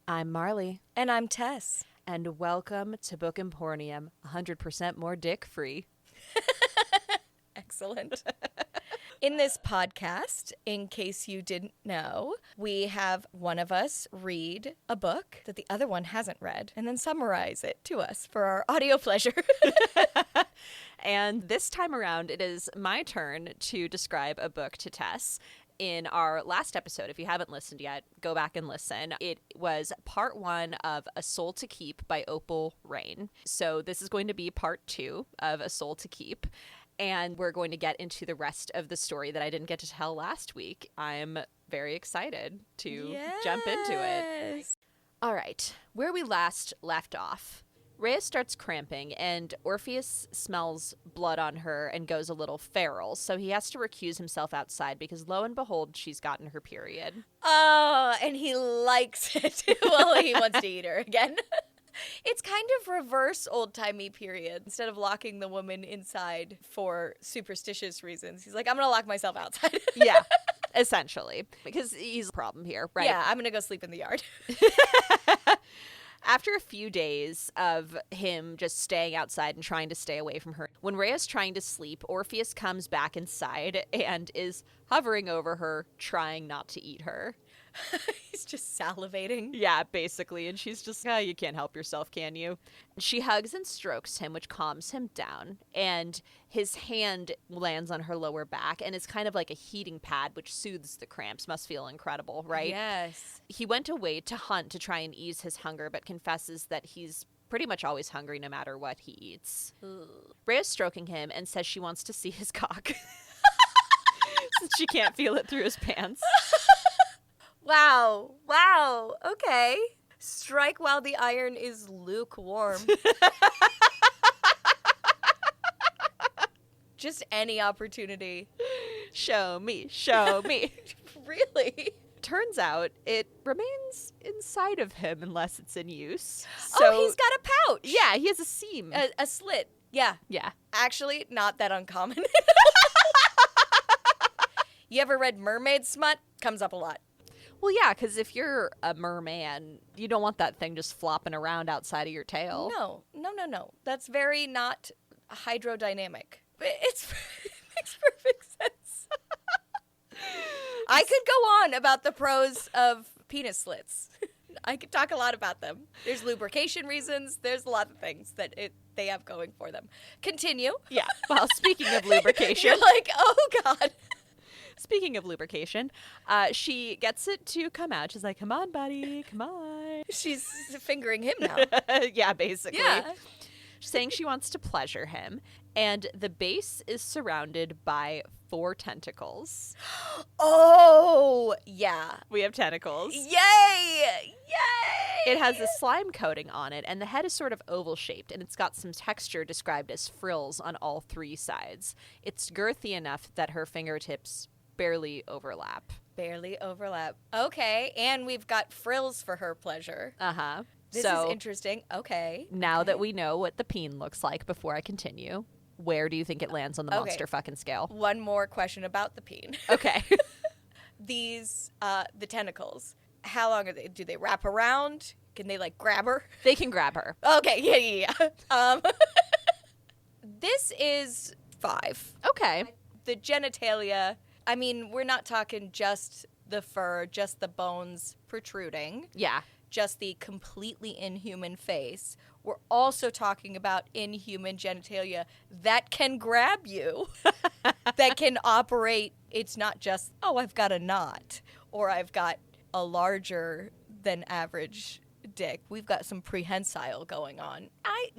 I'm Marley. And I'm Tess. And welcome to Book Emporium, 100% more dick free. Excellent. In this podcast, in case you didn't know, we have one of us read a book that the other one hasn't read and then summarize it to us for our audio pleasure. And this time around, it is my turn to describe a book to Tess. In our last episode, if you haven't listened yet, go back and listen. It was part 1 of A Soul to Keep by Opal, Reyne. So this is going to be part 2 of A Soul to Keep. And we're going to get into the rest of the story that I didn't get to tell last week. I'm very excited to jump into it. All right, where we last left off. Rhea starts cramping, and Orpheus smells blood on her and goes a little feral, so he has to recuse himself outside because, lo and behold, she's gotten her period. Oh, and he likes it. Well, he wants to eat her again. It's kind of reverse old-timey period. Instead of locking the woman inside for superstitious reasons, he's like, I'm going to lock myself outside. Yeah, essentially, because he's a problem here, right? Yeah, I'm going to go sleep in the yard. After a few days of him just staying outside and trying to stay away from her, when Rhea's trying to sleep, Orpheus comes back inside and is hovering over her, trying not to eat her. He's just salivating. Yeah, basically. And she's just, you can't help yourself, can you? She hugs and strokes him, which calms him down. And his hand lands on her lower back and is kind of like a heating pad, which soothes the cramps. Must feel incredible, right? Yes. He went away to hunt to try and ease his hunger, but confesses that he's pretty much always hungry no matter what he eats. Rhea's stroking him and says she wants to see his cock. Since she can't feel it through his pants. Wow. Wow. Okay. Strike while the iron is lukewarm. Just any opportunity. Show me, show me. Really? Turns out it remains inside of him unless it's in use. So, he's got a pouch. Yeah, he has a seam. A slit. Yeah. Yeah. Actually, not that uncommon. You ever read Mermaid Smut? Comes up a lot. Well, yeah, because if you're a merman, you don't want that thing just flopping around outside of your tail. No. That's very not hydrodynamic. It makes perfect sense. I could go on about the pros of penis slits. I could talk a lot about them. There's lubrication reasons. There's a lot of things that they have going for them. Continue. Yeah. Well, speaking of lubrication. You're like, oh, God. Speaking of lubrication, she gets it to come out. She's like, come on, buddy, come on. She's fingering him now. Yeah, basically. Yeah. She's saying she wants to pleasure him, and the base is surrounded by 4 tentacles. Oh, yeah. We have tentacles. Yay! Yay! It has a slime coating on it, and the head is sort of oval-shaped, and it's got some texture described as frills on all 3 sides. It's girthy enough that her fingertips barely overlap. Barely overlap. Okay, and we've got frills for her pleasure. Uh-huh. This so, is interesting. Okay. Now that we know what the peen looks like, before I continue, where do you think it lands on the monster fucking scale? One more question about the peen. Okay. These, the tentacles, how long are they? Do they wrap around? Can they, like, grab her? They can grab her. Okay, yeah. This is 5. Okay. The genitalia, I mean, we're not talking just the fur, just the bones protruding. Yeah. Just the completely inhuman face. We're also talking about inhuman genitalia that can grab you, that can operate. It's not just, oh, I've got a knot, or I've got a larger than average dick. We've got some prehensile going on.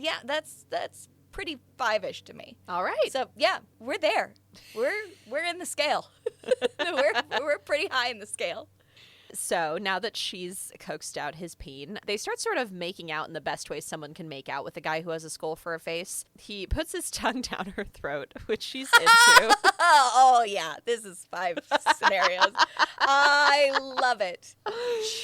That's pretty 5-ish to me. All right. So yeah, we're there. We're in the scale. we're pretty high in the scale. So now that she's coaxed out his peen, they start sort of making out in the best way someone can make out with a guy who has a skull for a face. He puts his tongue down her throat, which she's into. Oh, yeah. This is 5 scenarios. I love it.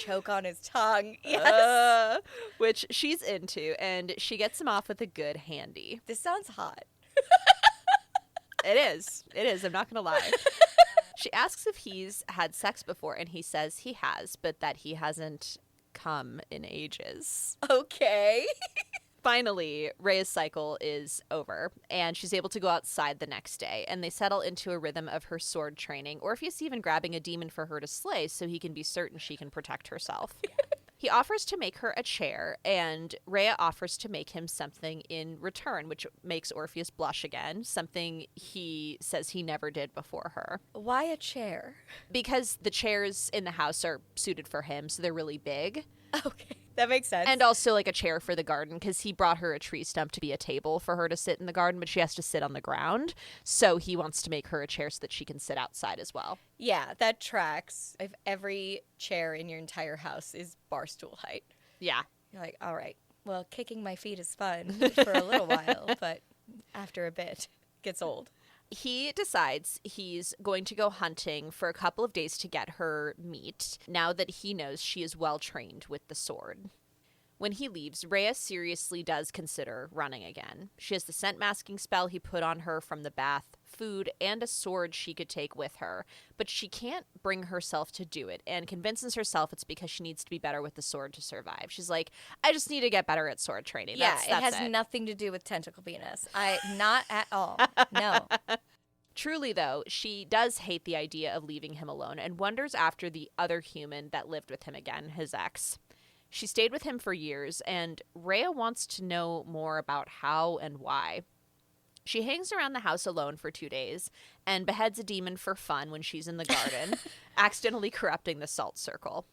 Choke on his tongue. Yes. Which she's into, and she gets him off with a good handy. This sounds hot. It is. I'm not going to lie. She asks if he's had sex before, and he says he has, but that he hasn't come in ages. Okay. Finally, Rhea's cycle is over, and she's able to go outside the next day, and they settle into a rhythm of her sword training, Orpheus even grabbing a demon for her to slay so he can be certain she can protect herself. He offers to make her a chair, and Rhea offers to make him something in return, which makes Orpheus blush again, something he says he never did before her. Why a chair? Because the chairs in the house are suited for him, so they're really big. Okay, that makes sense. And also like a chair for the garden, because he brought her a tree stump to be a table for her to sit in the garden, but she has to sit on the ground. So he wants to make her a chair so that she can sit outside as well. Yeah, that tracks. If every chair in your entire house is bar stool height. Yeah. You're like, all right, well, kicking my feet is fun for a little while, but after a bit, it gets old. He decides he's going to go hunting for a couple of days to get her meat, now that he knows she is well trained with the sword. When he leaves, Rhea seriously does consider running again. She has the scent masking spell he put on her from the bath, food, and a sword she could take with her, but she can't bring herself to do it, and convinces herself it's because she needs to be better with the sword to survive. She's like, I just need to get better at sword training. Yeah, That's it has it. nothing to do with tentacle penis. Not at all. No. Truly, though, she does hate the idea of leaving him alone and wonders after the other human that lived with him again, his ex. She stayed with him for years, and Rhea wants to know more about how and why. She hangs around the house alone for 2 days and beheads a demon for fun when she's in the garden, accidentally corrupting the salt circle.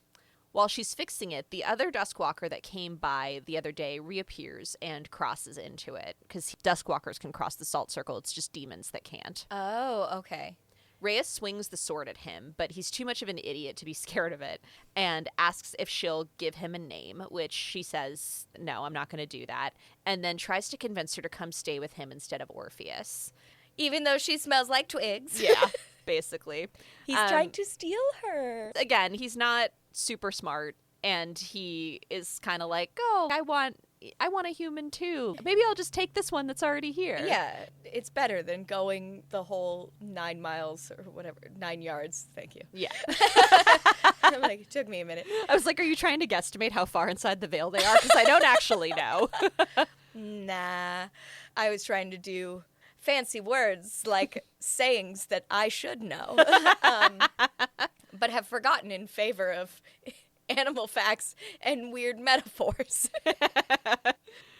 While she's fixing it, the other Duskwalker that came by the other day reappears and crosses into it, because Duskwalkers can cross the salt circle, it's just demons that can't. Oh, okay. Rhea swings the sword at him, but he's too much of an idiot to be scared of it, and asks if she'll give him a name, which she says, no, I'm not going to do that, and then tries to convince her to come stay with him instead of Orpheus. Even though she smells like twigs. Yeah, basically. He's trying to steal her. Again, he's not super smart, and he is kind of like, oh, I want a human too. Maybe I'll just take this one that's already here. Yeah, it's better than going the whole 9 miles or whatever, 9 yards. Thank you. Yeah. I'm like, it took me a minute. I was like, are you trying to guesstimate how far inside the veil they are? Because I don't actually know. Nah, I was trying to do fancy words like sayings that I should know, but have forgotten in favor of animal facts and weird metaphors.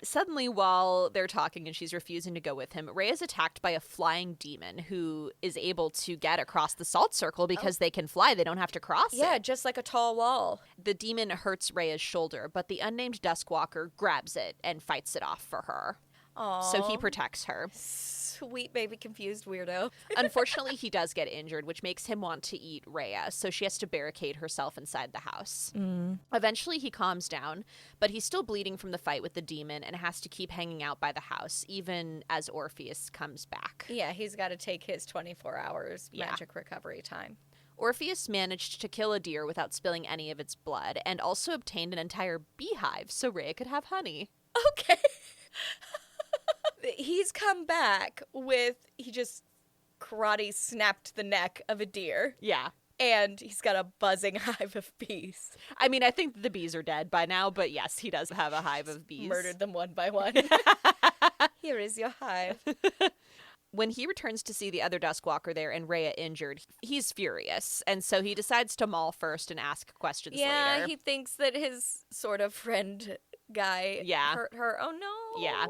Suddenly, while they're talking and she's refusing to go with him, Rhea is attacked by a flying demon who is able to get across the salt circle because they can fly. They don't have to cross it. Yeah, just like a tall wall. The demon hurts Rhea's shoulder, but the unnamed Duskwalker grabs it and fights it off for her. Aww. So he protects her. Sweet baby confused weirdo. Unfortunately, he does get injured, which makes him want to eat Rhea, so she has to barricade herself inside the house. Eventually, he calms down, but he's still bleeding from the fight with the demon and has to keep hanging out by the house, even as Orpheus comes back. Yeah, he's got to take his 24 hours magic recovery time. Orpheus managed to kill a deer without spilling any of its blood, and also obtained an entire beehive so Rhea could have honey. Okay. He's come back with, he just karate snapped the neck of a deer. Yeah. And he's got a buzzing hive of bees. I mean, I think the bees are dead by now, but yes, he does have a hive of bees. Murdered them one by one. Here is your hive. When he returns to see the other Duskwalker there and Rhea injured, he's furious. And so he decides to maul first and ask questions later. Yeah, he thinks that his sort of friend guy hurt her. Oh, no. Yeah.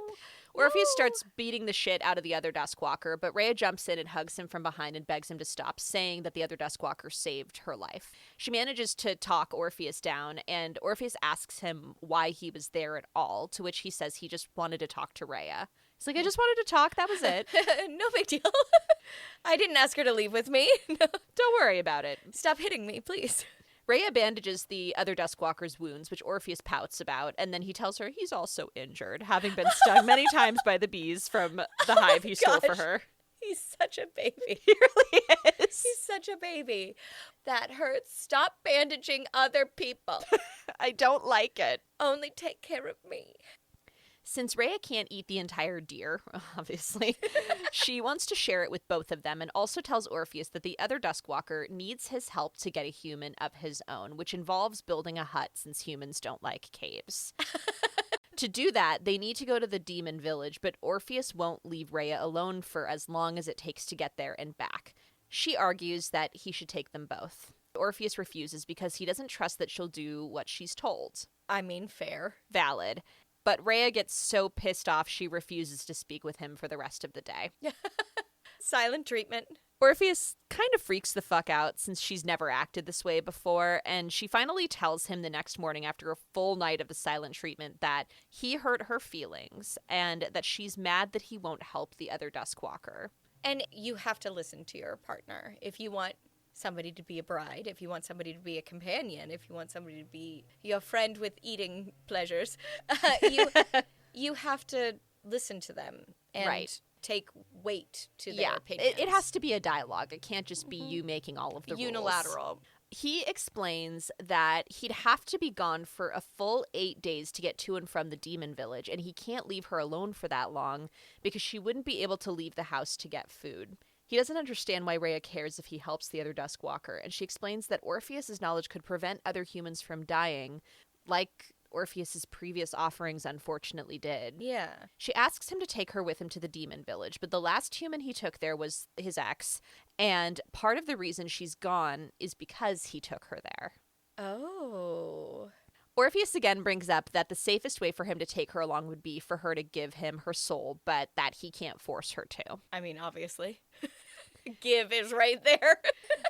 Orpheus starts beating the shit out of the other Duskwalker, but Rhea jumps in and hugs him from behind and begs him to stop, saying that the other Duskwalker saved her life. She manages to talk Orpheus down, and Orpheus asks him why he was there at all, to which he says he just wanted to talk to Rhea. He's like, I just wanted to talk, that was it. No big deal. I didn't ask her to leave with me. No. Don't worry about it. Stop hitting me, please. Rhea bandages the other Duskwalker's wounds, which Orpheus pouts about, and then he tells her he's also injured, having been stung many times by the bees from the hive he stole for her. He's such a baby. He really is. He's such a baby. That hurts. Stop bandaging other people. I don't like it. Only take care of me. Since Rhea can't eat the entire deer, obviously, she wants to share it with both of them and also tells Orpheus that the other Duskwalker needs his help to get a human of his own, which involves building a hut since humans don't like caves. To do that, they need to go to the demon village, but Orpheus won't leave Rhea alone for as long as it takes to get there and back. She argues that he should take them both. Orpheus refuses because he doesn't trust that she'll do what she's told. I mean, fair. Valid. But Rhea gets so pissed off she refuses to speak with him for the rest of the day. Silent treatment. Orpheus kind of freaks the fuck out since she's never acted this way before, and she finally tells him the next morning after a full night of the silent treatment that he hurt her feelings and that she's mad that he won't help the other Duskwalker. And you have to listen to your partner. If you want somebody to be a bride, if you want somebody to be a companion, if you want somebody to be your friend with eating pleasures, you have to listen to them and take weight to their opinions. It has to be a dialogue. It can't just be you making all of the unilateral rules. He explains that he'd have to be gone for a full 8 days to get to and from the demon village, and he can't leave her alone for that long because she wouldn't be able to leave the house to get food. He doesn't understand why Rhea cares if he helps the other Duskwalker, and she explains that Orpheus's knowledge could prevent other humans from dying, like Orpheus's previous offerings unfortunately did. Yeah. She asks him to take her with him to the demon village, but the last human he took there was his ex, and part of the reason she's gone is because he took her there. Oh. Orpheus again brings up that the safest way for him to take her along would be for her to give him her soul, but that he can't force her to. I mean, obviously. Give is right there.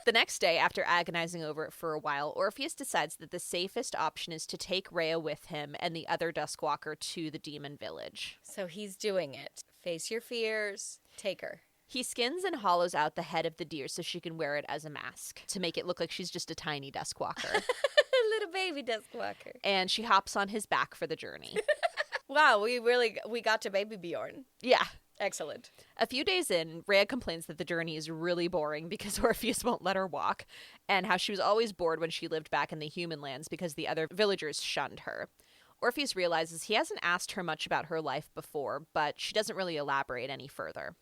The next day, after agonizing over it for a while, Orpheus decides that the safest option is to take Rhea with him and the other Duskwalker to the demon village. So he's doing it. Face your fears. Take her. He skins and hollows out the head of the deer so she can wear it as a mask to make it look like she's just a tiny Duskwalker. Little baby Duskwalker. And she hops on his back for the journey. Wow, we got to Baby Bjorn. Yeah. Excellent. A few days in, Rhea complains that the journey is really boring because Orpheus won't let her walk, and how she was always bored when she lived back in the human lands because the other villagers shunned her. Orpheus realizes he hasn't asked her much about her life before, but she doesn't really elaborate any further.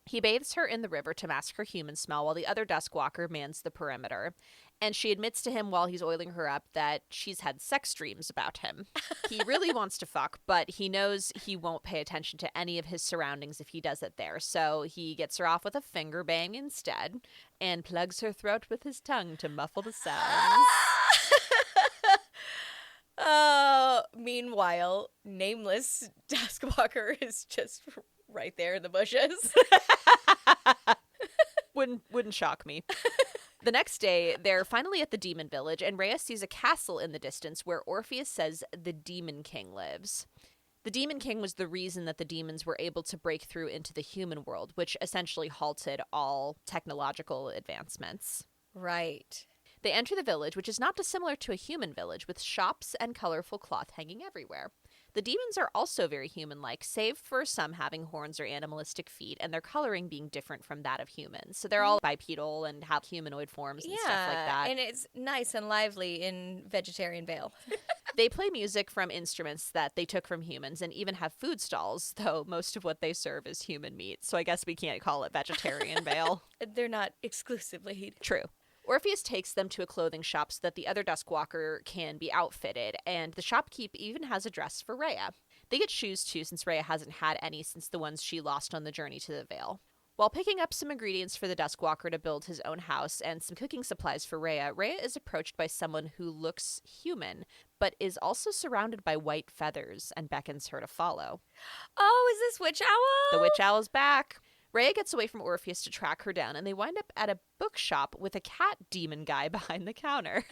He bathes her in the river to mask her human smell while the other Duskwalker mans the perimeter, and she admits to him while he's oiling her up that she's had sex dreams about him. He really wants to fuck, but he knows he won't pay attention to any of his surroundings if he does it there, so he gets her off with a finger bang instead and plugs her throat with his tongue to muffle the sounds. Meanwhile, nameless Duskwalker is just right there in the bushes. Wouldn't shock me. The next day, they're finally at the demon village, and Rhea sees a castle in the distance where Orpheus says the Demon King lives. The Demon King was the reason that the demons were able to break through into the human world, which essentially halted all technological advancements. Right. They enter the village, which is not dissimilar to a human village, with shops and colorful cloth hanging everywhere. The demons are also very human-like, save for some having horns or animalistic feet, and their coloring being different from that of humans. So they're all bipedal and have humanoid forms and stuff like that. And it's nice and lively in Vegetarian Vale. They play music from instruments that they took from humans and even have food stalls, though most of what they serve is human meat. So I guess we can't call it Vegetarian Vale. They're not exclusively. True. Orpheus takes them to a clothing shop so that the other Duskwalker can be outfitted, and the shopkeep even has a dress for Rhea. They get shoes too, since Rhea hasn't had any since the ones she lost on the journey to the Vale. While picking up some ingredients for the Duskwalker to build his own house and some cooking supplies for Rhea, Rhea is approached by someone who looks human, but is also surrounded by white feathers and beckons her to follow. Oh, is this Witch Owl? The Witch Owl's back. Rhea gets away from Orpheus to track her down, and they wind up at a bookshop with a cat demon guy behind the counter.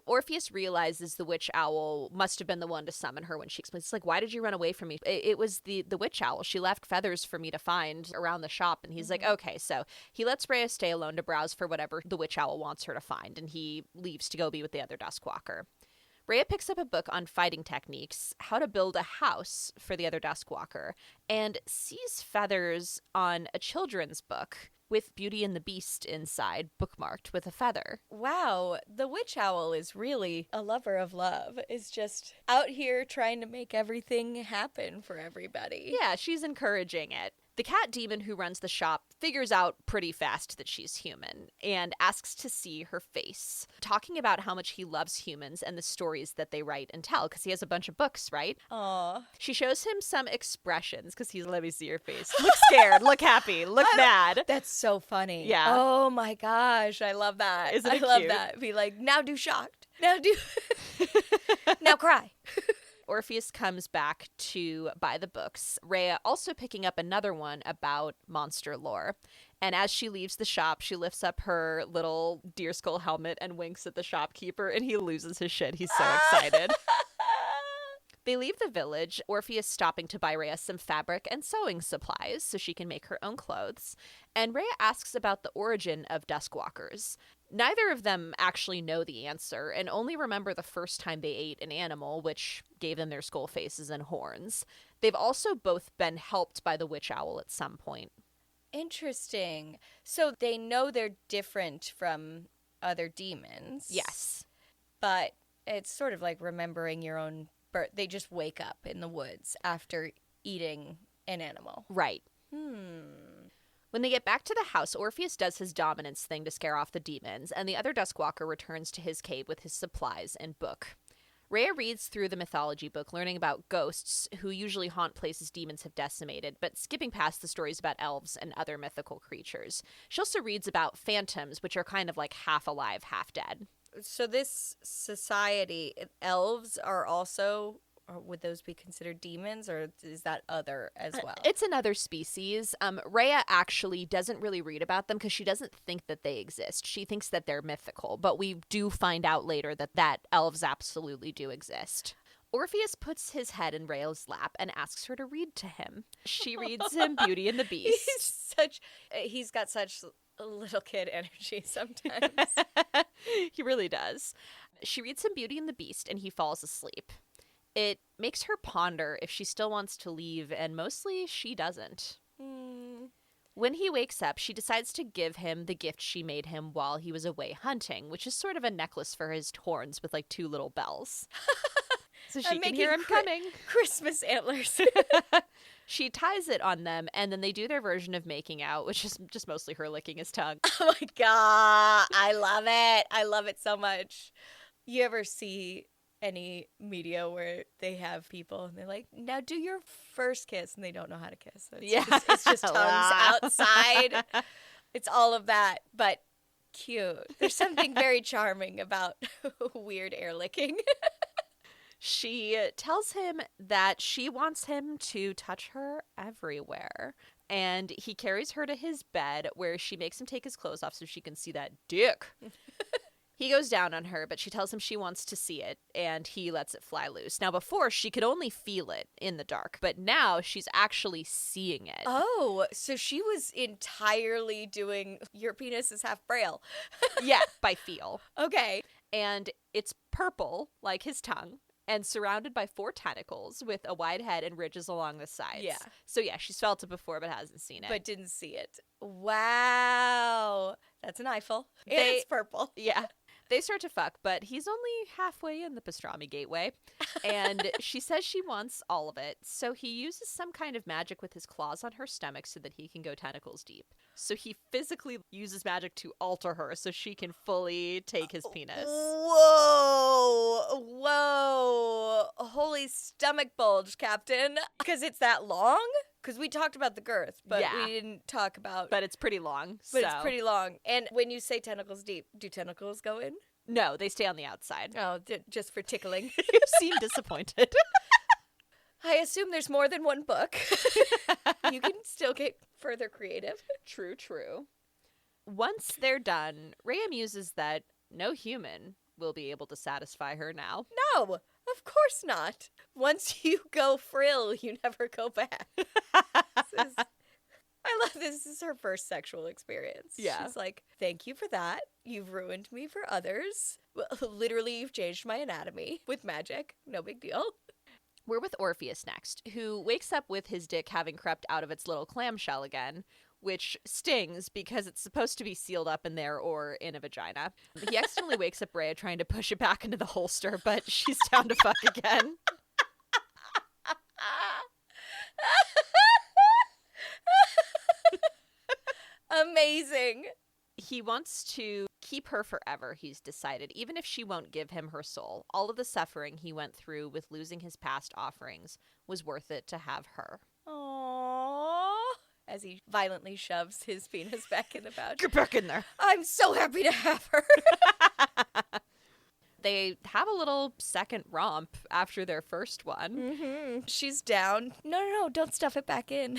Orpheus realizes the Witch Owl must have been the one to summon her when she explains, it's like, why did you run away from me? It was the Witch Owl. She left feathers for me to find around the shop, and he's like, okay. So he lets Rhea stay alone to browse for whatever the Witch Owl wants her to find, and he leaves to go be with the other Duskwalker. Rhea picks up a book on fighting techniques, how to build a house for the other Duskwalker, and sees feathers on a children's book, with Beauty and the Beast inside, bookmarked with a feather. Wow, the witch owl is really a lover of love. Is just out here trying to make everything happen for everybody. Yeah, she's encouraging it. The cat demon who runs the shop figures out pretty fast that she's human and asks to see her face, talking about how much he loves humans and the stories that they write and tell, because he has a bunch of books, right? Aw. She shows him some expressions, because he's, let me see your face. Look scared, look happy, look mad. That's so funny. Yeah. Oh my gosh, I love that. Isn't it I love cute? that. Be like, now do shocked. Now do. Now cry. Orpheus comes back to buy the books, Rhea also picking up another one about monster lore. And as she leaves the shop, she lifts up her little deer skull helmet and winks at the shopkeeper, and he loses his shit. He's so excited. They leave the village, Orpheus stopping to buy Rhea some fabric and sewing supplies so she can make her own clothes. And Rhea asks about the origin of Duskwalkers. Neither of them actually know the answer and only remember the first time they ate an animal, which gave them their skull faces and horns. They've also both been helped by the witch owl at some point. Interesting. So they know they're different from other demons. Yes. But it's sort of like remembering your own birth. They just wake up in the woods after eating an animal. Right. When they get back to the house, Orpheus does his dominance thing to scare off the demons, and the other Duskwalker returns to his cave with his supplies and book. Rhea reads through the mythology book, learning about ghosts who usually haunt places demons have decimated, but skipping past the stories about elves and other mythical creatures. She also reads about phantoms, which are kind of like half alive, half dead. So this society, elves are also, or would those be considered demons, or is that other as well? It's another species. Rhea actually doesn't really read about them because she doesn't think that they exist. She thinks that they're mythical, but we do find out later that elves absolutely do exist. Orpheus puts his head in Rhea's lap and asks her to read to him. She reads him Beauty and the Beast. He's got such little kid energy sometimes. He really does. She reads him Beauty and the Beast, and he falls asleep. It makes her ponder if she still wants to leave, and mostly she doesn't. When he wakes up, she decides to give him the gift she made him while he was away hunting, which is sort of a necklace for his horns with like 2 little bells. So she can hear him coming. Christmas antlers. She ties it on them, and then they do their version of making out, which is just mostly her licking his tongue. Oh my God. I love it. I love it so much. You ever see any media where they have people and they're like, now do your first kiss, and they don't know how to kiss. So it's just tongues outside. It's all of that, but cute. There's something very charming about weird air licking. She tells him that she wants him to touch her everywhere. And he carries her to his bed where she makes him take his clothes off so she can see that dick. He goes down on her, but she tells him she wants to see it, and he lets it fly loose. Now, before, she could only feel it in the dark, but now she's actually seeing it. Oh, so she was entirely doing your penis is half braille. Yeah, by feel. Okay. And it's purple, like his tongue, and surrounded by 4 tentacles with a wide head and ridges along the sides. Yeah. So yeah, she's felt it before but hasn't seen it. But didn't see it. Wow. That's an eyeful. And it's purple. Yeah. They start to fuck, but he's only halfway in the pastrami gateway. And she says she wants all of it. So he uses some kind of magic with his claws on her stomach so that he can go tentacles deep. So he physically uses magic to alter her so she can fully take his penis. Whoa. Whoa. Holy stomach bulge, Captain. Because it's that long? Because we talked about the girth, but we didn't talk about... But it's pretty long. But it's pretty long. And when you say tentacles deep, do tentacles go in? No, they stay on the outside. Oh, just for tickling. You seem disappointed. I assume there's more than one book. You can still get further creative. True. Once they're done, Rhea muses that no human will be able to satisfy her now. No, of course not. Once you go frill, you never go back. I love this. This is her first sexual experience. Yeah. She's like, thank you for that. You've ruined me for others. Well, literally, you've changed my anatomy with magic. No big deal. We're with Orpheus next, who wakes up with his dick having crept out of its little clamshell again, which stings because it's supposed to be sealed up in there or in a vagina. He accidentally wakes up Rhea trying to push it back into the holster, but she's down to fuck again. Amazing. He wants to keep her forever, he's decided, even if she won't give him her soul. All of the suffering he went through with losing his past offerings was worth it to have her. Aww. As he violently shoves his penis back in the pouch. Get back in there. I'm so happy to have her. They have a little second romp after their first one. Mm-hmm. She's down. No, don't stuff it back in.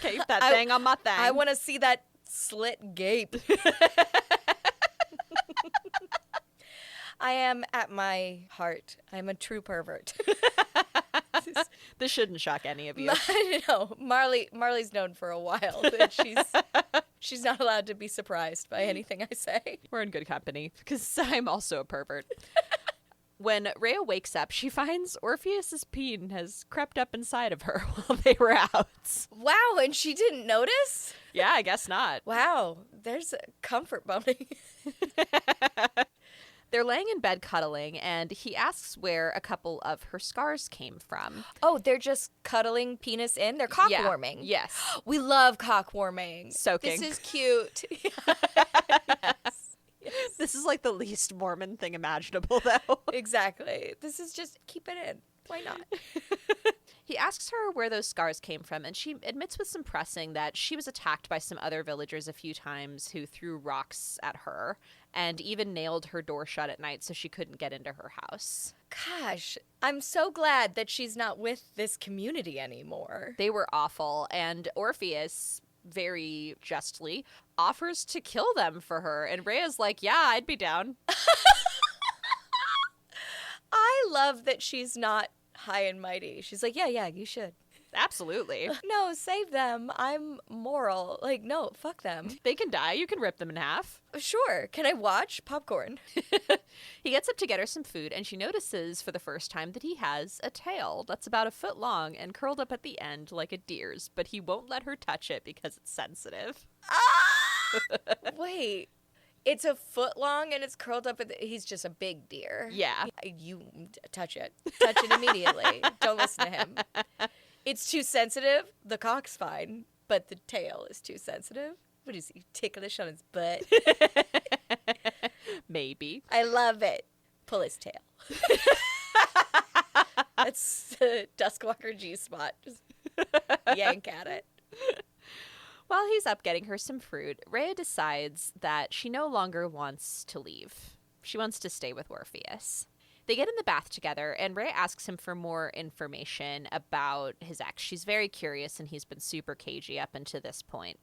Keep that thing on my thing. I want to see that slit gape. I am, at my heart, I'm a true pervert. This shouldn't shock any of you. No, Marley's known for a while that she's not allowed to be surprised by anything I say. We're in good company, because I'm also a pervert. When Rhea wakes up, she finds Orpheus's peen has crept up inside of her while they were out. Wow, and she didn't notice? Yeah, I guess not. Wow, there's comfort boning. They're laying in bed cuddling, and he asks where a couple of her scars came from. Oh, they're just cuddling penis in? They're cock warming. Yes. We love cock warming. Soaking. This is cute. Yes. This is like the least Mormon thing imaginable, though. Exactly. This is just keep it in. Why not? He asks her where those scars came from, and she admits with some pressing that she was attacked by some other villagers a few times who threw rocks at her and even nailed her door shut at night so she couldn't get into her house. Gosh, I'm so glad that she's not with this community anymore. They were awful, and Orpheus, very justly, offers to kill them for her, and Rhea's like, yeah, I'd be down. I love that she's not high and mighty. She's like, yeah, you should. Absolutely. No, save them. I'm moral. Like, no, fuck them. They can die. You can rip them in half. Sure. Can I watch? Popcorn. He gets up to get her some food, and she notices for the first time that he has a tail that's about a foot long and curled up at the end like a deer's, but he won't let her touch it because it's sensitive. Wait. It's a foot long and it's curled up. He's just a big deer. Yeah. You touch it. Touch it immediately. Don't listen to him. It's too sensitive. The cock's fine, but the tail is too sensitive. What is he, ticklish on his butt? Maybe. I love it. Pull his tail. That's the Duskwalker G-spot. Just yank at it. While he's up getting her some fruit, Rhea decides that she no longer wants to leave. She wants to stay with Orpheus. They get in the bath together, and Rhea asks him for more information about his ex. She's very curious, and he's been super cagey up until this point.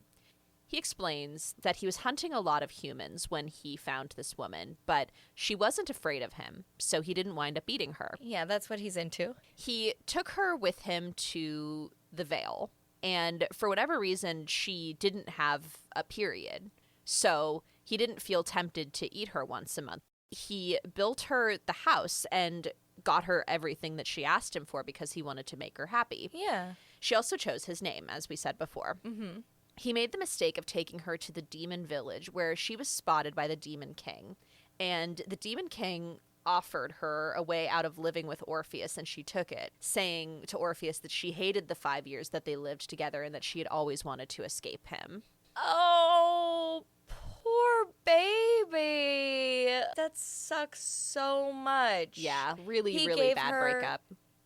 He explains that he was hunting a lot of humans when he found this woman, but she wasn't afraid of him, so he didn't wind up eating her. Yeah, that's what he's into. He took her with him to the Vale, and for whatever reason, she didn't have a period, so he didn't feel tempted to eat her once a month. He built her the house and got her everything that she asked him for because he wanted to make her happy. Yeah. She also chose his name, as we said before. Mm-hmm. He made the mistake of taking her to the demon village where she was spotted by the demon king. And the demon king offered her a way out of living with Orpheus, and she took it, saying to Orpheus that she hated the 5 years that they lived together and that she had always wanted to escape him. Oh, poor baby. That sucks so much. Yeah, really, He really gave bad her breakup.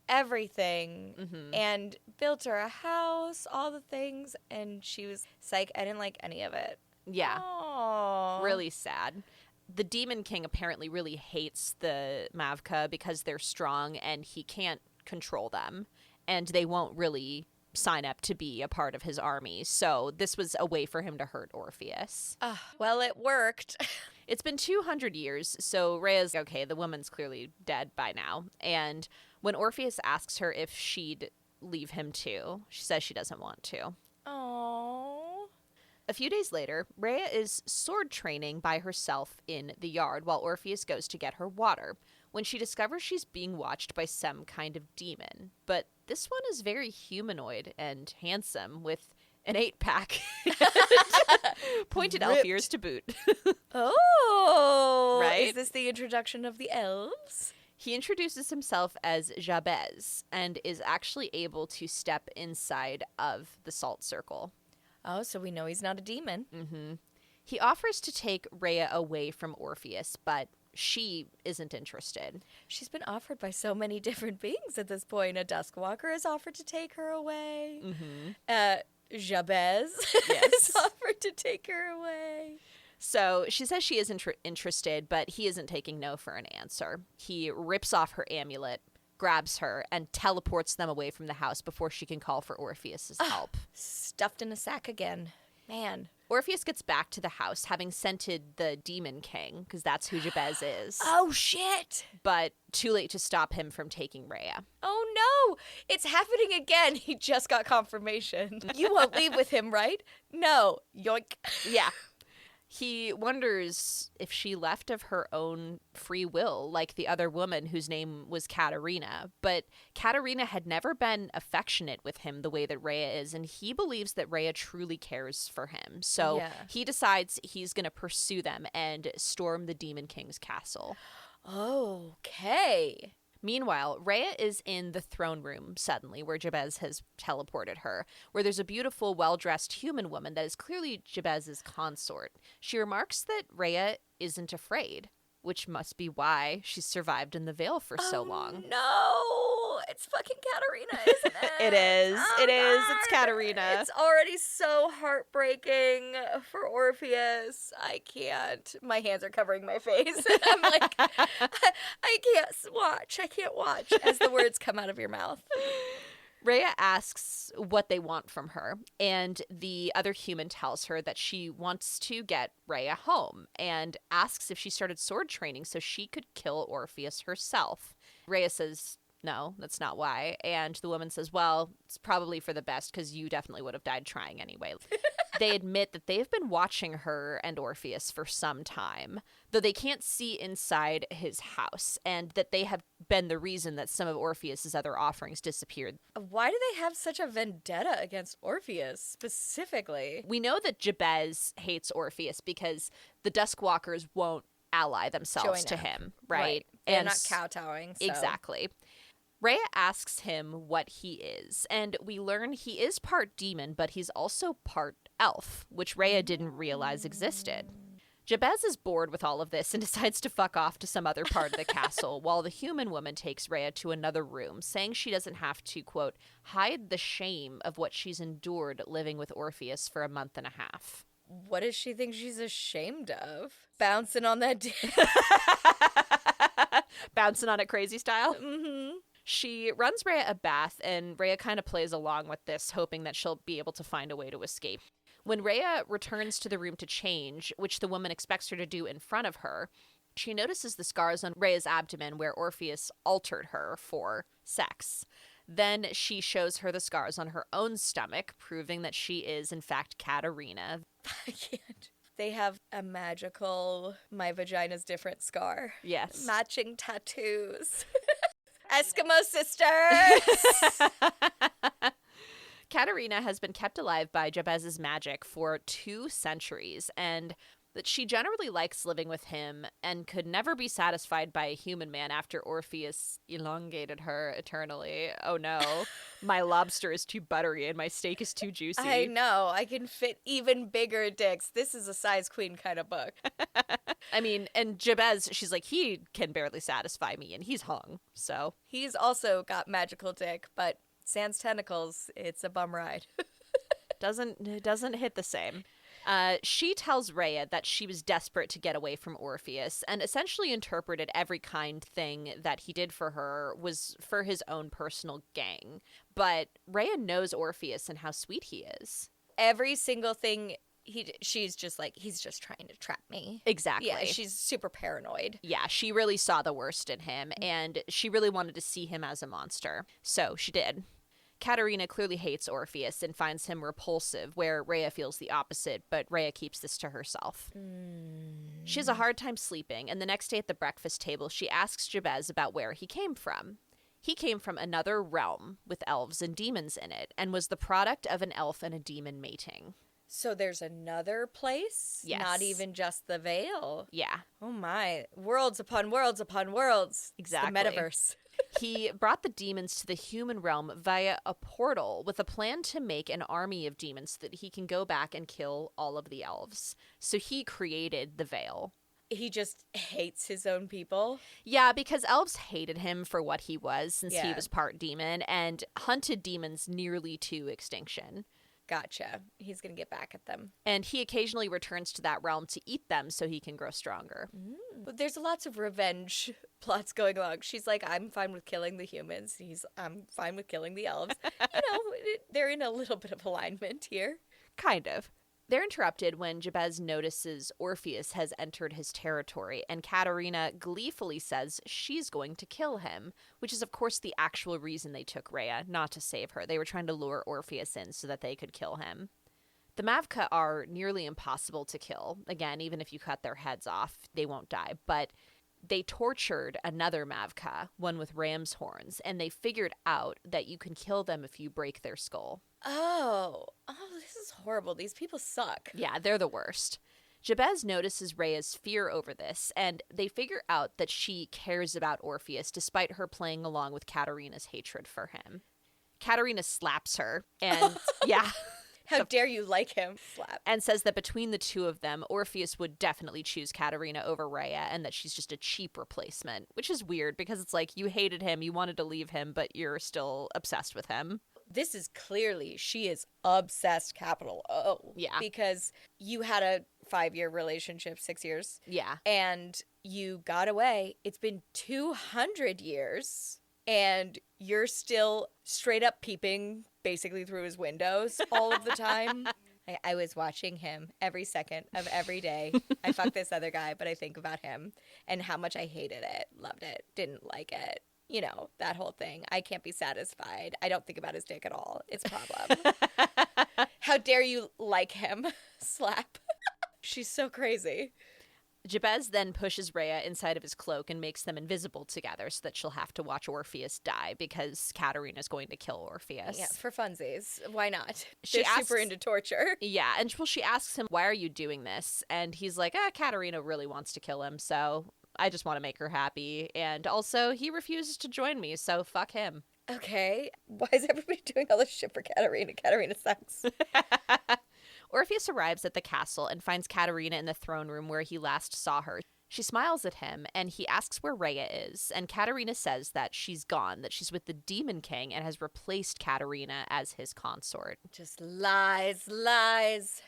everything Mm-hmm. and built her a house, all the things, and she was psych. I didn't like any of it. Yeah, Aww. really sad. The Demon King apparently really hates the Mavka because they're strong and he can't control them, and they won't really sign up to be a part of his army. So this was a way for him to hurt Orpheus. Well, it worked. It's been 200 years, so Rhea's okay, the woman's clearly dead by now. And when Orpheus asks her if she'd leave him too, she says she doesn't want to. Aww. A few days later, Rhea is sword training by herself in the yard while Orpheus goes to get her water, when she discovers she's being watched by some kind of demon. But this one is very humanoid and handsome, with an 8-pack. Pointed elf Ripped. ears to boot. Oh, Right? Is this the introduction of the elves? He introduces himself as Jabez and is actually able to step inside of the salt circle. Oh, so we know he's not a demon. He offers to take Rhea away from Orpheus, but she isn't interested. She's been offered by so many different beings at this point. A Duskwalker has offered to take her away. Jabez has offered to take her away. So she says she is interested, but he isn't taking no for an answer. He rips off her amulet, grabs her, and teleports them away from the house before she can call for Orpheus's help. Stuffed in a sack again. Man. Orpheus gets back to the house, having scented the Demon King, because that's who Jabez is. Oh, shit. But too late to stop him from taking Rhea. Oh, no. It's happening again. He just got confirmation. You won't leave with him, right? No. Yoink. Yeah. He wonders if she left of her own free will, like the other woman whose name was Katerina. But Katerina had never been affectionate with him the way that Rhea is, and he believes that Rhea truly cares for him. So he decides he's going to pursue them and storm the Demon King's castle. Okay. Meanwhile, Rhea is in the throne room suddenly, where Jabez has teleported her, where there's a beautiful, well-dressed human woman that is clearly Jabez's consort. She remarks that Rhea isn't afraid, which must be why she's survived in the veil for so long. No, it's fucking Katerina, isn't it? It is. Oh, It is. God. It's Katerina. It's already so heartbreaking for Orpheus. I can't. My hands are covering my face. I'm like, I can't watch. I can't watch as the words come out of your mouth. Rhea asks what they want from her, and the other human tells her that she wants to get Rhea home and asks if she started sword training so she could kill Orpheus herself. Rhea says, no, that's not why. And the woman says, well, it's probably for the best because you definitely would have died trying anyway. They admit that they've been watching her and Orpheus for some time, though they can't see inside his house, and that they have been the reason that some of Orpheus's other offerings disappeared. Why do they have such a vendetta against Orpheus specifically? We know that Jabez hates Orpheus because the Duskwalkers won't ally themselves to him, right? They're not kowtowing. So. Exactly. Rhea asks him what he is, and we learn he is part demon, but he's also part elf, which Rhea didn't realize existed. Jabez is bored with all of this and decides to fuck off to some other part of the castle, while the human woman takes Rhea to another room, saying she doesn't have to, quote, hide the shame of what she's endured living with Orpheus for a month and a half. What does she think she's ashamed of? Bouncing on that dick. Bouncing on it crazy style? Mm-hmm. She runs Rhea a bath, and Rhea kind of plays along with this, hoping that she'll be able to find a way to escape. When Rhea returns to the room to change, which the woman expects her to do in front of her, she notices the scars on Rhea's abdomen where Orpheus altered her for sex. Then she shows her the scars on her own stomach, proving that she is, in fact, Katerina. I can't. They have a magical my vagina's different scar. Yes. Matching tattoos. Eskimo sisters! Katerina has been kept alive by Jabez's magic for 2 centuries, and that she generally likes living with him and could never be satisfied by a human man after Orpheus elongated her eternally. Oh no, my lobster is too buttery and my steak is too juicy. I know, I can fit even bigger dicks. This is a size queen kind of book. I mean, and Jabez, she's like, he can barely satisfy me and he's hung, so. He's also got magical dick, but sans tentacles, it's a bum ride. It doesn't hit the same. She tells Rhea that she was desperate to get away from Orpheus and essentially interpreted every kind thing that he did for her was for his own personal gain. But Rhea knows Orpheus and how sweet he is. Every single thing she's just like, he's just trying to trap me. Exactly. Yeah, she's super paranoid. Yeah, she really saw the worst in him, and she really wanted to see him as a monster. So she did. Katerina clearly hates Orpheus and finds him repulsive, where Rhea feels the opposite, but Rhea keeps this to herself. She has a hard time sleeping, and the next day at the breakfast table, she asks Jabez about where he came from. He came from another realm with elves and demons in it and was the product of an elf and a demon mating. So there's another place? Yes. Not even just the Veil? Yeah. Oh my. Worlds upon worlds upon worlds. Exactly. It's the metaverse. He brought the demons to the human realm via a portal with a plan to make an army of demons so that he can go back and kill all of the elves. So he created the Veil. He just hates his own people. Yeah, because elves hated him for what he was since he Yeah. was part demon and hunted demons nearly to extinction. Gotcha. He's going to get back at them. And he occasionally returns to that realm to eat them so he can grow stronger. But there's lots of revenge plots going along. She's like, I'm fine with killing the humans. I'm fine with killing the elves. They're in a little bit of alignment here. Kind of. They're interrupted when Jabez notices Orpheus has entered his territory, and Katerina gleefully says she's going to kill him, which is, of course, the actual reason they took Rhea, not to save her. They were trying to lure Orpheus in so that they could kill him. The Mavka are nearly impossible to kill. Again, even if you cut their heads off, they won't die. But they tortured another Mavka, one with ram's horns, and they figured out that you can kill them if you break their skull. Oh, this is horrible. These people suck. Yeah, they're the worst. Jabez notices Rhea's fear over this, and they figure out that she cares about Orpheus despite her playing along with Katerina's hatred for him. Katerina slaps her, and yeah, How dare you like him? Slap. and says that between the two of them, Orpheus would definitely choose Katerina over Rhea, and that she's just a cheap replacement, which is weird because it's like you hated him, you wanted to leave him, but you're still obsessed with him. This is clearly, she is obsessed, capital O. Yeah. Because you had a 5-year relationship, 6 years, Yeah. and you got away. It's been 200 years, and you're still straight up peeping basically through his windows all of the time. I was watching him every second of every day. I fucked this other guy, but I think about him and how much I hated it, loved it, didn't like it. You know, that whole thing. I can't be satisfied. I don't think about his dick at all. It's a problem. How dare you like him? Slap. She's so crazy. Jabez then pushes Rhea inside of his cloak and makes them invisible together so that she'll have to watch Orpheus die because Katerina's going to kill Orpheus. Yeah, for funsies. Why not? She They're asks- super into torture. Yeah, and well, she asks him, why are you doing this? And he's like, Katerina really wants to kill him, so I just want to make her happy. And also, he refuses to join me, so fuck him. Okay. Why is everybody doing all this shit for Katerina? Katerina sucks. Orpheus arrives at the castle and finds Katerina in the throne room where he last saw her. She smiles at him, and he asks where Rhea is, and Katerina says that she's gone, that she's with the Demon King and has replaced Katerina as his consort. Just lies, lies.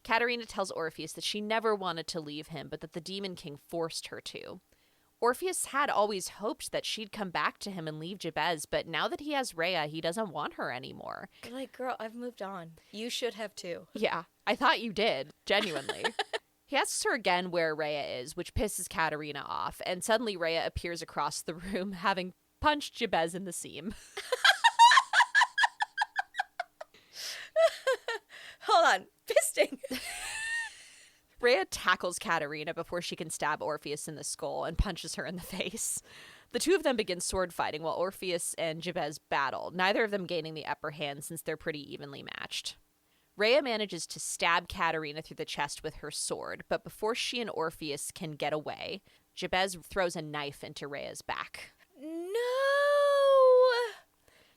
Katerina tells Orpheus that she never wanted to leave him, but that the Demon King forced her to. Orpheus had always hoped that she'd come back to him and leave Jabez, but now that he has Rhea, he doesn't want her anymore. Like, girl, I've moved on. You should have too. Yeah, I thought you did, genuinely. He asks her again where Rhea is, which pisses Katerina off, and suddenly Rhea appears across the room, having punched Jabez in the seam. Hold on. Fisting. Rhea tackles Katerina before she can stab Orpheus in the skull and punches her in the face. The two of them begin sword fighting while Orpheus and Jabez battle, neither of them gaining the upper hand since they're pretty evenly matched. Rhea manages to stab Katerina through the chest with her sword, but before she and Orpheus can get away, Jabez throws a knife into Rhea's back. No.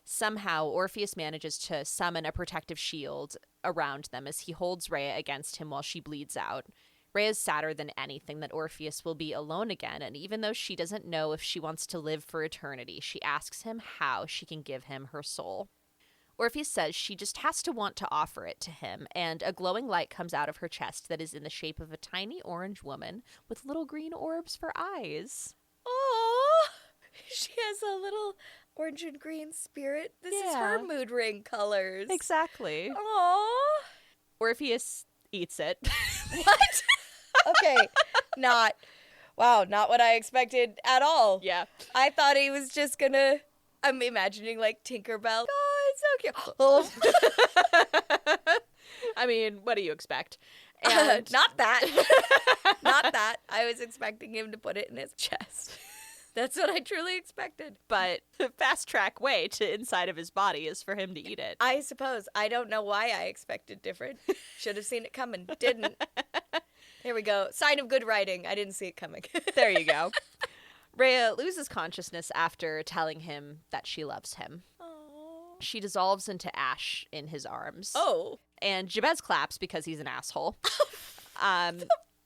Somehow, Orpheus manages to summon a protective shield around them as he holds Rhea against him while she bleeds out. Rhea's sadder than anything that Orpheus will be alone again, and even though she doesn't know if she wants to live for eternity, she asks him how she can give him her soul. Orpheus says she just has to want to offer it to him, and a glowing light comes out of her chest that is in the shape of a tiny orange woman with little green orbs for eyes. Oh, she has a little orange and green spirit. This is her Yeah. mood ring colors. Exactly. Oh. Orpheus eats it. What? Okay. Not what I expected at all. Yeah. I thought he was just gonna, I'm imagining like Tinkerbell. Oh, it's so cute. Oh. I mean, what do you expect? And Not that. Not that. I was expecting him to put it in his chest. That's what I truly expected. But the fast track way to inside of his body is for him to eat it. I suppose. I don't know why I expected different. Should have seen it coming. Didn't. There we go. Sign of good writing. I didn't see it coming. There you go. Rhea loses consciousness after telling him that she loves him. Aww. She dissolves into ash in his arms. Oh. And Jabez claps because he's an asshole.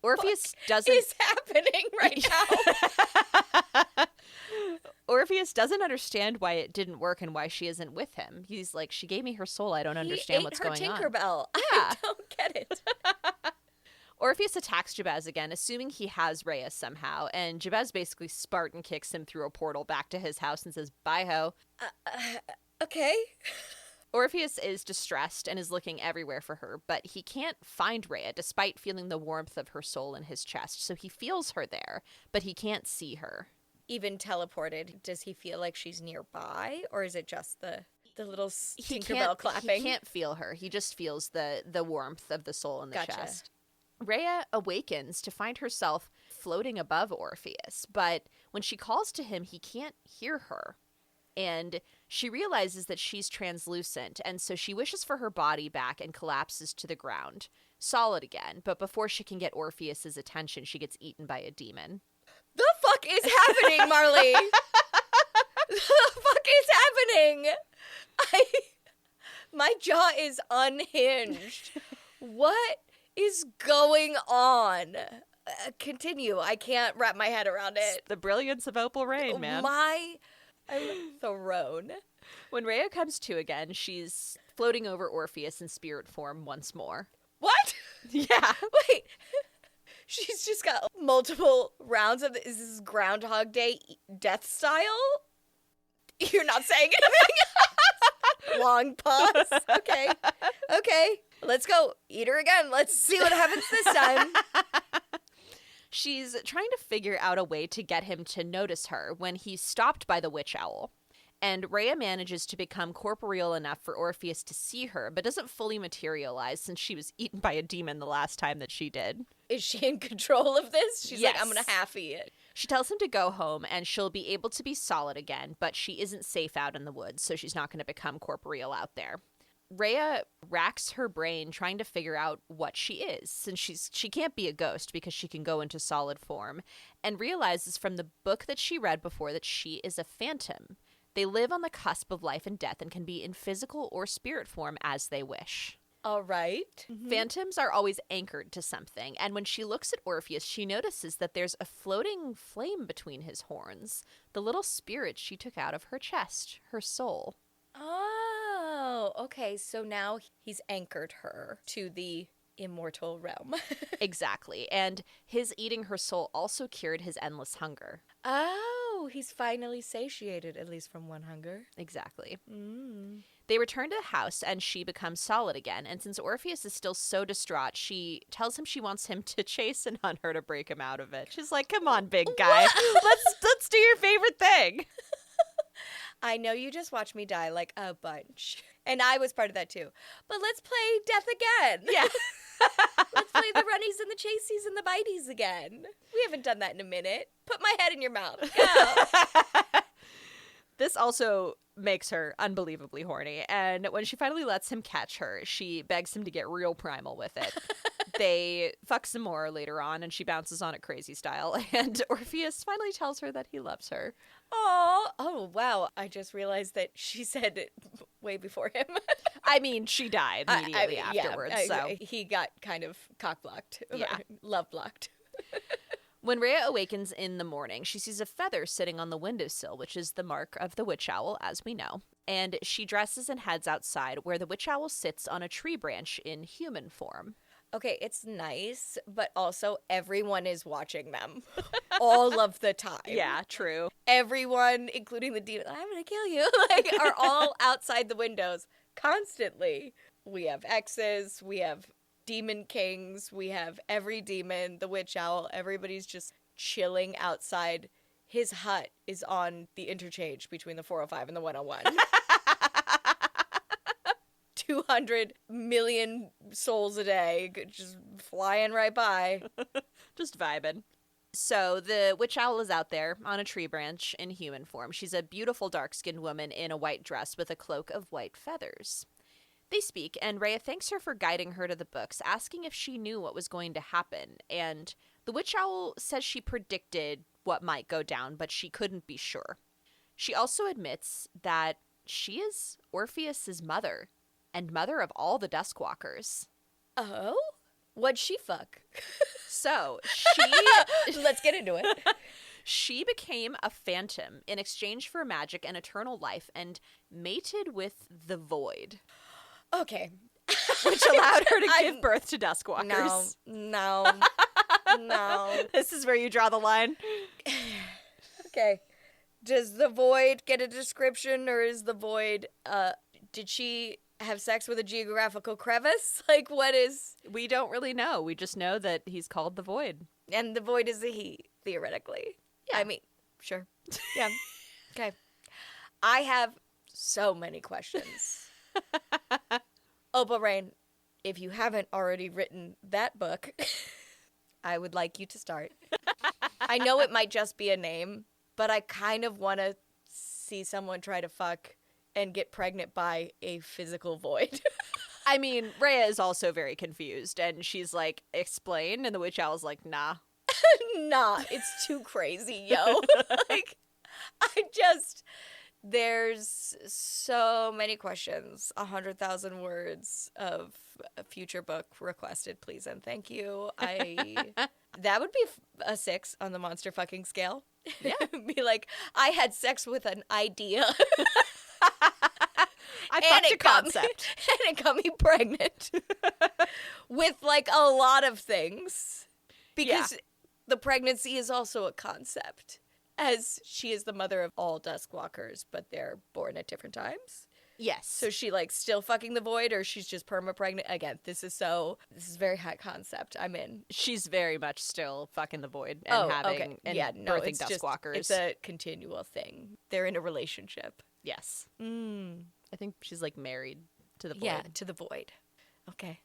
Orpheus doesn't... is happening right now? Orpheus doesn't understand why it didn't work and why she isn't with him. He's like, she gave me her soul. I don't understand what's going on. He ate her Tinkerbell. Yeah. I don't get it. Orpheus attacks Jabez again, assuming he has Rhea somehow, and Jabez basically Spartan kicks him through a portal back to his house and says, bye ho. Okay. Orpheus is distressed and is looking everywhere for her, but he can't find Rhea despite feeling the warmth of her soul in his chest. So he feels her there, but he can't see her. Even teleported, does he feel like she's nearby, or is it just the little Tinkerbell clapping? He can't feel her. He just feels the warmth of the soul in the Gotcha. chest. Rhea awakens to find herself floating above Orpheus, but when she calls to him, he can't hear her. And she realizes that she's translucent, and so she wishes for her body back and collapses to the ground, solid again. But before she can get Orpheus's attention, she gets eaten by a demon. The fuck is happening, Marley? The fuck is happening? My jaw is unhinged. What is going on? Continue. I can't wrap my head around it. It's the brilliance of Opal Reyne, man. I'm thrown. When Rhea comes to again, she's floating over Orpheus in spirit form once more. What? Yeah. Wait. She's just got multiple rounds of is this Groundhog Day death style? You're not saying anything. Long pause. Okay. Let's go. Eat her again. Let's see what happens this time. She's trying to figure out a way to get him to notice her when he's stopped by the witch owl. And Rhea manages to become corporeal enough for Orpheus to see her, but doesn't fully materialize since she was eaten by a demon the last time that she did. Is she in control of this? She's Yes. like, I'm going to half-eat it. She tells him to go home and she'll be able to be solid again, but she isn't safe out in the woods, so she's not going to become corporeal out there. Rhea racks her brain trying to figure out what she is, since she can't be a ghost because she can go into solid form, and realizes from the book that she read before that she is a phantom. They live on the cusp of life and death and can be in physical or spirit form as they wish. All right. Phantoms are always anchored to something, and when she looks at Orpheus, she notices that there's a floating flame between his horns, the little spirit she took out of her chest, her soul. Oh, okay. So now he's anchored her to the immortal realm. Exactly, and his eating her soul also cured his endless hunger. Oh, he's finally satiated, at least from one hunger. Exactly. Mm. They return to the house and she becomes solid again. And since Orpheus is still so distraught, she tells him she wants him to chase and hunt her to break him out of it. She's like, come on, big guy. Let's do your favorite thing. I know you just watched me die like a bunch. And I was part of that too. But let's play death again. Yeah. Let's play the runnies and the chasies and the bities again. We haven't done that in a minute. Put my head in your mouth. Go. This also makes her unbelievably horny. And when she finally lets him catch her, she begs him to get real primal with it. They fuck some more later on, and she bounces on it crazy style. And Orpheus finally tells her that he loves her. Aw. Oh, wow. I just realized that she said it way before him. I mean, she died immediately afterwards. Yeah, so he got kind of cock-blocked. Yeah. Love-blocked. When Rhea awakens in the morning, she sees a feather sitting on the windowsill, which is the mark of the witch owl, as we know. And she dresses and heads outside, where the witch owl sits on a tree branch in human form. Okay, it's nice, but also everyone is watching them all of the time. Yeah, true. Everyone, including the demon, I'm going to kill you, are all outside the windows constantly. We have exes, we have demon kings, we have every demon, the witch owl, everybody's just chilling outside. His hut is on the interchange between the 405 and the 101. 200 million souls a day, just flying right by. Just vibing. So the witch owl is out there on a tree branch in human form. She's a beautiful dark-skinned woman in a white dress with a cloak of white feathers. They speak, and Rhea thanks her for guiding her to the books, asking if she knew what was going to happen. And the witch owl says she predicted what might go down, but she couldn't be sure. She also admits that she is Orpheus's mother, and mother of all the Duskwalkers. Oh? What'd she fuck? So, Let's get into it. she became a phantom in exchange for magic and eternal life and mated with the Void, Okay. which allowed her to give birth to Duskwalkers. No. This is where you draw the line. Okay. Does the Void get a description, or is the Void, did she have sex with a geographical crevice? Like, what is... We don't really know. We just know that he's called the Void. And the Void is a he, theoretically. Yeah. I mean, sure. Yeah. Okay. I have so many questions. Opal, Reyne, if you haven't already written that book, I would like you to start. I know it might just be a name, but I kind of want to see someone try to fuck and get pregnant by a physical void. I mean, Rhea is also very confused, and she's like, explain, and the witch owl's like, nah. Nah, it's too crazy, yo. Like, there's so many questions. 100,000 words of a future book requested, please and thank you. That would be a 6 on the monster fucking scale. Yeah. Be like, I had sex with an idea. I fucked a concept. And it got me pregnant. With, like, a lot of things. Because the pregnancy is also a concept. As she is the mother of all Duskwalkers, but they're born at different times. Yes. So she, like, still fucking the Void, or she's just perma-pregnant? Again, this is very high concept. I'm in. She's very much still fucking the Void and birthing Duskwalkers. It's a continual thing. They're in a relationship. Yes. I think she's, like, married to the Void. Yeah, to the Void. Okay.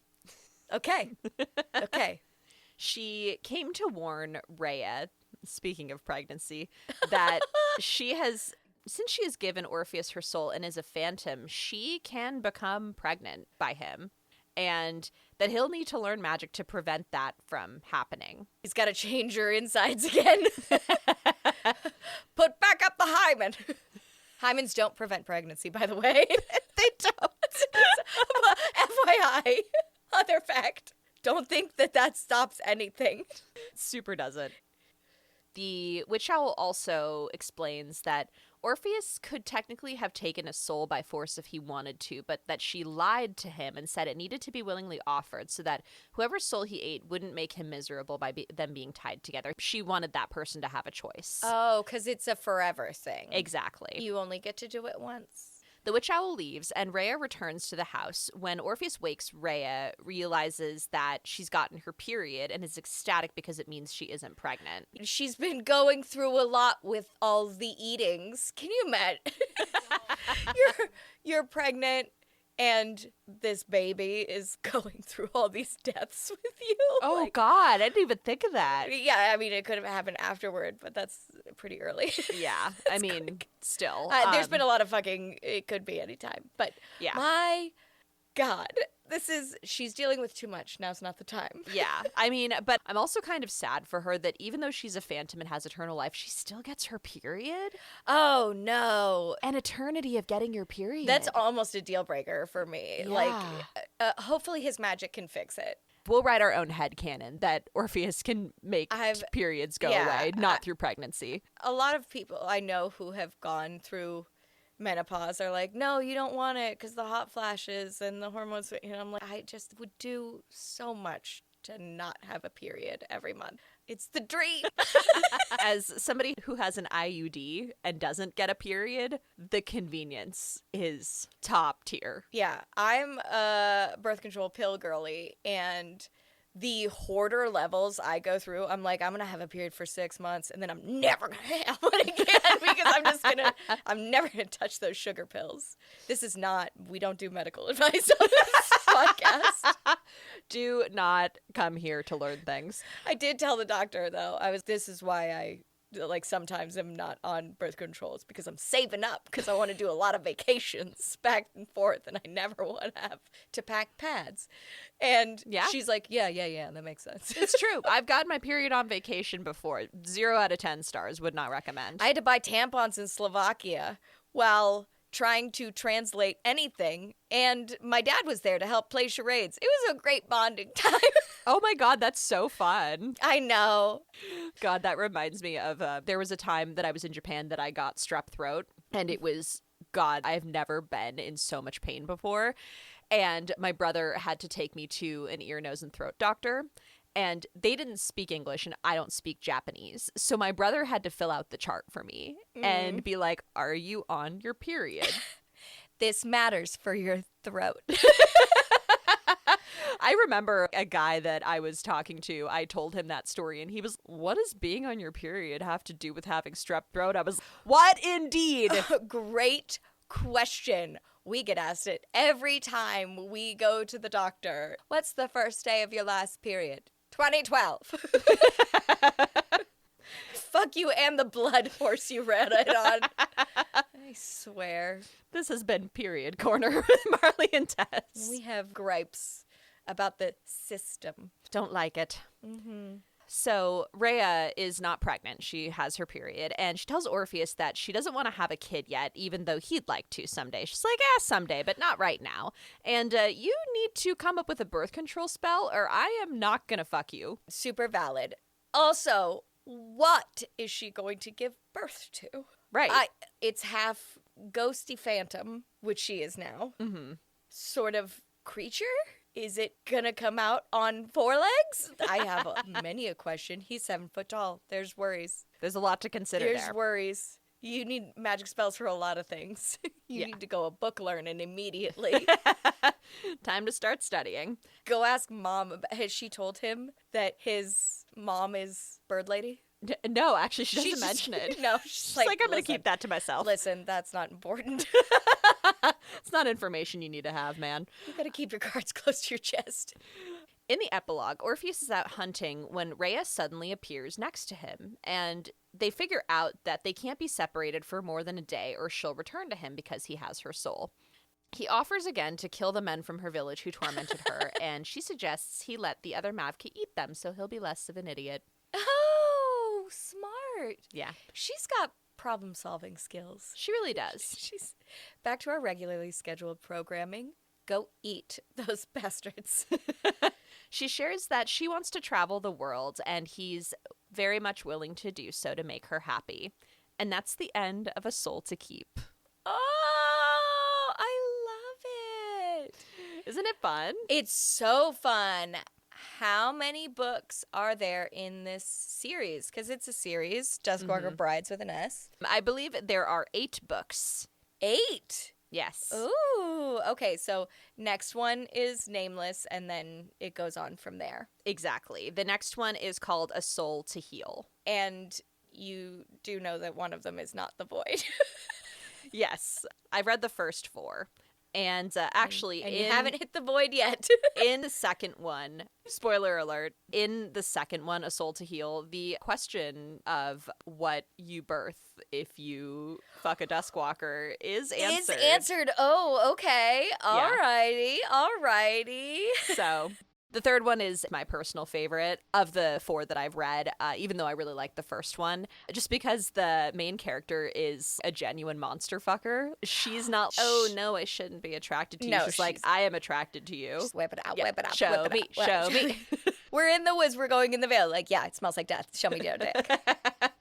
She came to warn Rhea, speaking of pregnancy, that since she has given Orpheus her soul and is a phantom, she can become pregnant by him, and that he'll need to learn magic to prevent that from happening. He's got to change her insides again. Put back up the hymen. Hymens don't prevent pregnancy, by the way. They don't. FYI, other fact. Don't think that stops anything. Super doesn't. The witch owl also explains that Orpheus could technically have taken a soul by force if he wanted to, but that she lied to him and said it needed to be willingly offered so that whoever's soul he ate wouldn't make him miserable by them being tied together. She wanted that person to have a choice. Oh, because it's a forever thing. Exactly. You only get to do it once. The witch owl leaves, and Rhea returns to the house. When Orpheus wakes, Rhea realizes that she's gotten her period and is ecstatic because it means she isn't pregnant. She's been going through a lot with all the eatings. Can you imagine? You're pregnant, and this baby is going through all these deaths with you. Oh, like, God, I didn't even think of that. Yeah, I mean, it could have happened afterward, but that's pretty early. Yeah, I mean, still. There's been a lot of fucking, it could be any time. But yeah. My God, she's dealing with too much. Now's not the time. Yeah, I mean, but I'm also kind of sad for her that even though she's a phantom and has eternal life, she still gets her period. Oh, no. An eternity of getting your period. That's almost a deal breaker for me. Yeah. Like, hopefully his magic can fix it. We'll write our own headcanon that Orpheus can make periods go away, not through pregnancy. A lot of people I know who have gone through menopause are like, no, you don't want it because the hot flashes and the hormones. And I'm like, I just would do so much to not have a period every month. It's the dream. As somebody who has an IUD and doesn't get a period, the convenience is top tier. Yeah, I'm a birth control pill girly, and the hoarder levels I go through, I'm like, I'm going to have a period for 6 months and then I'm never going to have one again because I'm never going to touch those sugar pills. We don't do medical advice on this podcast. Do not come here to learn things. I did tell the doctor, though, this is why I sometimes I'm not on birth control. It's because I'm saving up because I want to do a lot of vacations back and forth and I never want to have to pack pads. And she's like, yeah, that makes sense. It's true. I've gotten my period on vacation before. 0 out of 10 stars. Would not recommend. I had to buy tampons in Slovakia while trying to translate anything, and my dad was there to help play charades. It was a great bonding time. Oh my God, that's so fun. I know. God, that reminds me of, there was a time that I was in Japan that I got strep throat, and it was, God, I've never been in so much pain before. And my brother had to take me to an ear, nose, and throat doctor. And they didn't speak English, and I don't speak Japanese. So my brother had to fill out the chart for me and be like, are you on your period? This matters for your throat. I remember a guy that I was talking to, I told him that story, and he was, what does being on your period have to do with having strep throat? I was, what indeed? Great question. We get asked it every time we go to the doctor. What's the first day of your last period? 2012. Fuck you and the blood horse you ran it on. I swear. This has been Period Corner with Marley and Tess. We have gripes about the system. Don't like it. Mm-hmm. So Rhea is not pregnant. She has her period, and she tells Orpheus that she doesn't want to have a kid yet, even though he'd like to someday. She's like, someday, but not right now. And you need to come up with a birth control spell, or I am not going to fuck you. Super valid. Also, what is she going to give birth to? Right. It's half ghosty phantom, which she is now, sort of creature. Is it gonna come out on 4 legs? I have many a question. He's 7 foot tall. There's worries. There's a lot to consider there. There's worries. You need magic spells for a lot of things. You need to go a book learning immediately. Time to start studying. Go ask Mom. Has she told him that his mom is Bird Lady? No, actually, she doesn't mention it. No, she's like, I'm going to keep that to myself. Listen, that's not important. It's not information you need to have, man. You got to keep your cards close to your chest. In the epilogue, Orpheus is out hunting when Rhea suddenly appears next to him, and they figure out that they can't be separated for more than a day or she'll return to him because he has her soul. He offers again to kill the men from her village who tormented her, and she suggests he let the other Mavki eat them so he'll be less of an idiot. Oh, smart. Yeah. She's got problem-solving skills. She really does. She's back to our regularly scheduled programming. Go eat those bastards. She shares that she wants to travel the world, and he's very much willing to do so to make her happy. And that's the end of A Soul to Keep. Oh, I love it. Isn't it fun? It's so fun. How many books are there in this series? Because it's a series, Duskwalker Brides with an S. I believe there are 8 books. 8? Yes. Ooh, okay, so next one is Nameless, and then it goes on from there. Exactly. The next one is called A Soul to Heal. And you do know that one of them is not the Void. Yes. I've read the first 4. And actually, and you haven't hit the void yet. In the second one, spoiler alert, in the second one, A Soul to Heal, the question of what you birth if you fuck a Duskwalker is answered. Is answered. Oh, okay. Alrighty. So the third one is my personal favorite of the 4 that I've read, even though I really like the first one, just because the main character is a genuine monster fucker. She's not, oh, no, I shouldn't be attracted to you. No, she's like, I am attracted to you. Just whip it out, yeah. whip it out, show whip me, it out. show me. We're in the woods, we're going in the veil. Like, yeah, it smells like death. Show me your dick.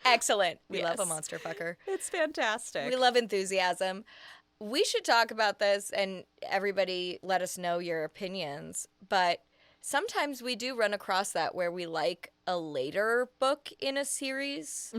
Excellent. We love a monster fucker. It's fantastic. We love enthusiasm. We should talk about this, and everybody let us know your opinions, but sometimes we do run across that where we like a later book in a series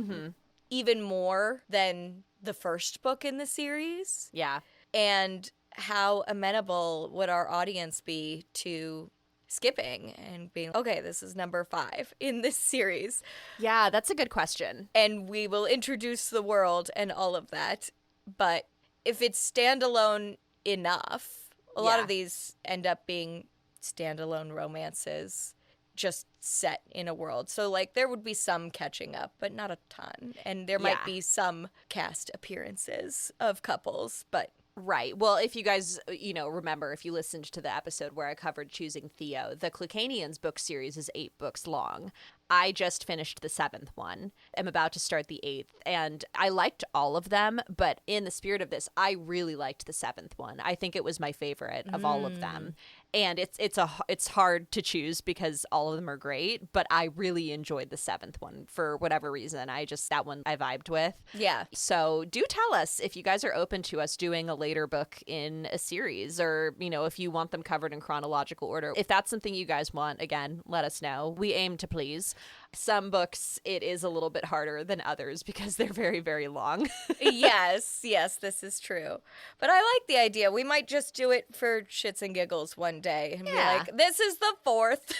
even more than the first book in the series. Yeah. And how amenable would our audience be to skipping and being, okay, this is number 5 in this series. Yeah, that's a good question. And we will introduce the world and all of that. But if it's standalone enough, a lot of these end up being standalone romances just set in a world. So, like, there would be some catching up, but not a ton. And there might be some cast appearances of couples, but... Right. Well, if you guys, remember, if you listened to the episode where I covered Choosing Theo, the Clucanians book series is 8 books long. I just finished the 7th one. I'm about to start the 8th, and I liked all of them, but in the spirit of this, I really liked the 7th one. I think it was my favorite of all of them. And it's hard to choose because all of them are great, but I really enjoyed the 7th one for whatever reason. That one I vibed with. Yeah. So do tell us if you guys are open to us doing a later book in a series, or, if you want them covered in chronological order. If that's something you guys want, again, let us know. We aim to please. Some books, it is a little bit harder than others because they're very, very long. Yes, this is true. But I like the idea. We might just do it for shits and giggles one day and be like, this is the 4th.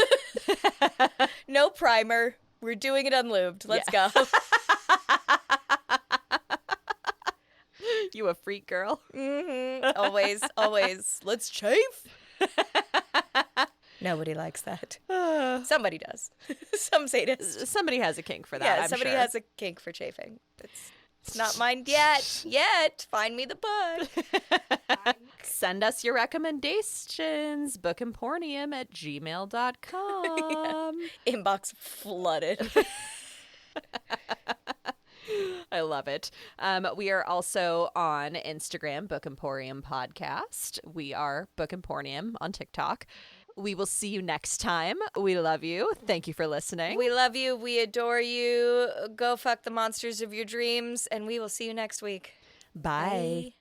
No primer. We're doing it unlubed. Let's go. You a freak girl? Mm-hmm. Always, always. Let's chafe. Nobody likes that. Somebody does. Some sadist. Somebody has a kink for that. Yeah, I'm somebody sure. has a kink for chafing. It's not mine yet. Find me the book. Send us your recommendations. bookemporium@gmail.com. Inbox flooded. I love it. We are also on Instagram, Book Emporium Podcast. We are Book Emporium on TikTok. We will see you next time. We love you. Thank you for listening. We love you. We adore you. Go fuck the monsters of your dreams, and we will see you next week. Bye.